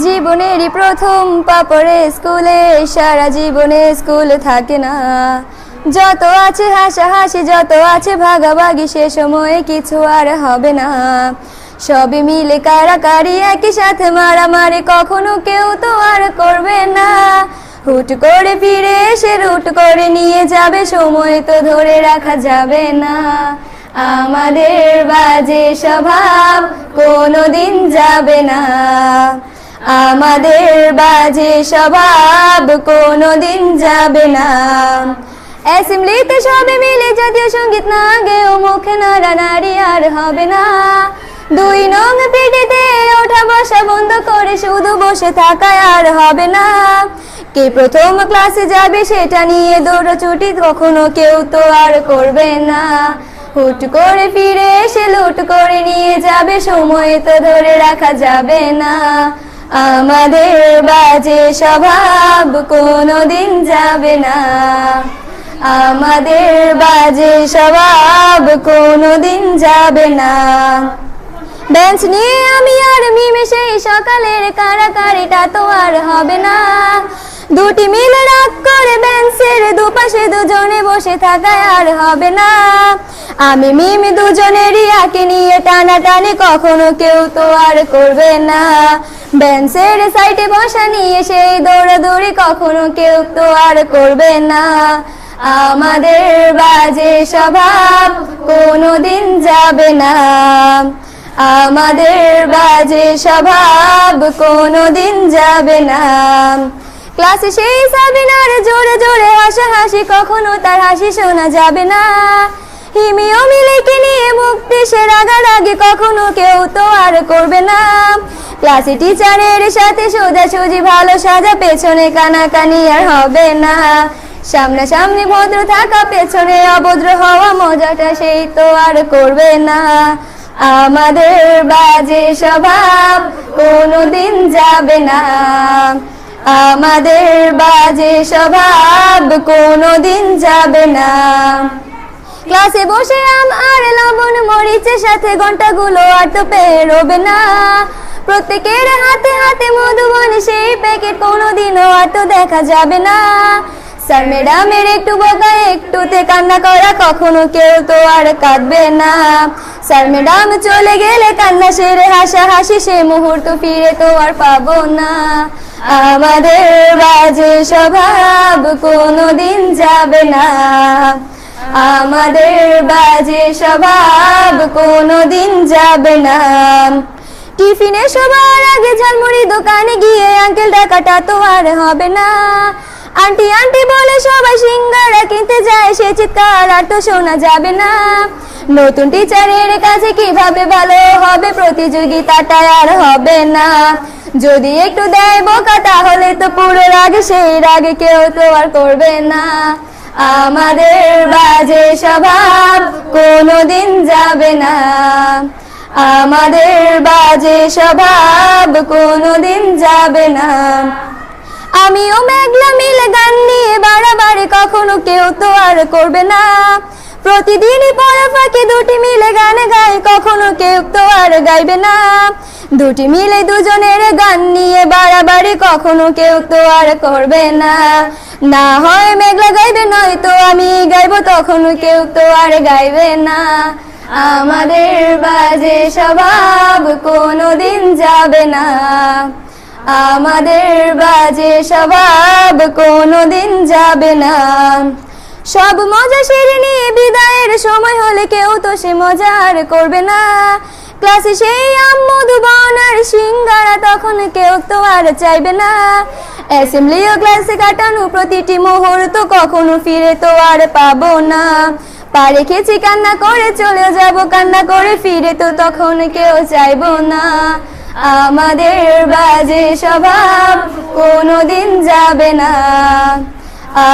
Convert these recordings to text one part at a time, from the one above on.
জীবনেরই প্রথম পা পড়ে স্কুলে, সারা জীবনে স্কুল থাকে না। যত আছে হাসাহাসি, যত আছে ভাগাভাগি, সে সময়ে কিছু আর হবে না। সবই মিলে কারাকারি, একই সাথে মারামারি, কখনো কেউ তো আর করবে না। হুট করে ফিরে এসে রুট করে নিয়ে যাবে, সময় তো ধরে রাখা যাবে না। আমাদের বাজে স্বভাব কোনোদিন যাবে না, আমাদের বাজে স্বভাব কোনোদিন যাবে না। অ্যাসেম্বলিতে সবে মিলে জাতীয় সঙ্গীত না গেও মুখে নাড়ানাড়ি আর হবে না। 2 নং পিটিতে ওঠা বসা বন্ধ করে শুধু বসে থাকায় আর হবে না। কে প্রথম ক্লাসে যাবে সেটা নিয়ে দৌড়াছুটি কখনো কেউ তো আর করবে না। হুট করে ফিরে এসে লুট করে নিয়ে যাবে, সময় তো ধরে রাখা যাবে না। আমাদের বাজে স্বভাব কোনোদিন যাবে না, আমাদের বাজে স্বভাব কোনোদিন যাবে না। বেঞ্চ নিয়ে আমি আর মিমে সেই সকালের কারাকারিটা তো আর হবে না। দুটি মিলে রাগ করে বেঞ্চের দুপাশে দুজনে বসে থাকায় আর হবে না। আমি মিমি দুজনেরই আঁকে নিয়ে টানাটানি কখনো কেউ তো আর করবে না। বেঞ্চের সাইডে বসা নিয়ে সেই দৌড়াদৌড়ি কখনো কেউ তো আর করবে না। আমাদের বাজে স্বভাব কোনোদিন যাবে না, আমাদের বাজে স্বভাব কোনোদিন যাবে না। ক্লাসে সেই সাবিনার জোরে জোরে হাসাহাসি, কখনো তার হাসি শোনা যাবে না। হিমি অমিলেকে নিয়ে মুক্তি সে রাগারাগি কখনো কেউ তো আর করবে না। ক্লাসে টিচারের সাথে সোজাসুজি ভালো সাজা, পেছনে কানাকানি আর হবে না। সামনাসামনি ভদ্র থাকা, পেছনে অভদ্র হওয়া, মজাটা সেই তো আর করবে না। আমাদের বাজে স্বভাব কোনোদিন যাবে না, আমাদের বাজে স্বভাব কোনোদিন যাবে না। ক্লাসে বসে আম আর লবণ মরিচের সাথে ঘন্টাগুলো আর তো পেরোবে না। প্রত্যেকের হাতে হাতে মধুবন সেই প্যাকেট কোনোদিনও আর তো দেখা যাবে না। স্যার ম্যাডামের একটু বকা একটুতে কান্না করা, কখনো কেউ তো আর কাঁদবে না। স্যার ম্যাডাম চলে গেলে কান্না সেরে হাসাহাসি, সে মুহূর্ত ফিরে তো আর পাবো না। আমাদের বাজে স্বভাব কোনোদিন যাবে না, আমাদের বাজে স্বভাব কোনোদিন যাবে না। টিফিনে সবার আগে ঝালমুড়ি দোকানে গিয়ে আঙ্কেল ডাকাটা তো আর হবে না। আন্টি আন্টি বলে সবাই সিঙ্গারা কিনতে যায়, সে চিৎকার আর তো শোনা যাবে না। নতুন টিচারের কাছে কিভাবে ভালো হবে, প্রতিযোগিতাটা আর হবে না। যদি একটু দেয় বোকা তাহলে তো পুরো রাগ, সেই রাগে কেউ তো আর করবে না। আমাদের বাজে স্বভাব কোনোদিন যাবে না, আমাদের বাজে স্বভাব কোনোদিন যাবে না। আমিও মেঘলা মিলে গান নিয়ে বাড়াবাড়ি কখনো কেউ তো আর করবে না। প্রতিদিনই পড়া ফাঁকি দুটি মিলে গান গাই, কখনো কেউ তো আর গাইবে না। দুটি মিলে দুজনের গান নিয়ে বাড়াবাড়ি কখনো কেউ তো আর করবে না। না হয় মেঘলা গাইবে, নয়তো আমি গাইবো, তখনও কেউ তো আর গাইবে না। আমাদের বাজে স্বভাব কোনোদিন যাবে না, আমাদের বাজে স্বভাব কোনোদিন যাবে না। সব মজা সেরে নিয়ে বিদায়ের সময় হলে কেউ তো সে মজা আর করবে না। ক্লাসে সেই আম মধুবন আর সিঙ্গারা তখন কেউ তো আর চাইবে না। অ্যাসেম্বলি ও ক্লাসে কাটানো প্রতিটি মুহূর্ত কখনো ফিরে তো আর পাবো না। পা রেখেছি কান্না করে চলে যাব, কান্না করে ফিরে তো তখন কেউ চাইবো না। আমাদের বাজে স্বভাব কোনোদিন যাবে না,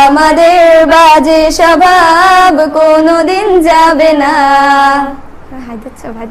আমাদের বাজে স্বভাব কোনোদিন যাবে না। হাই দিচ্ছ ভাই।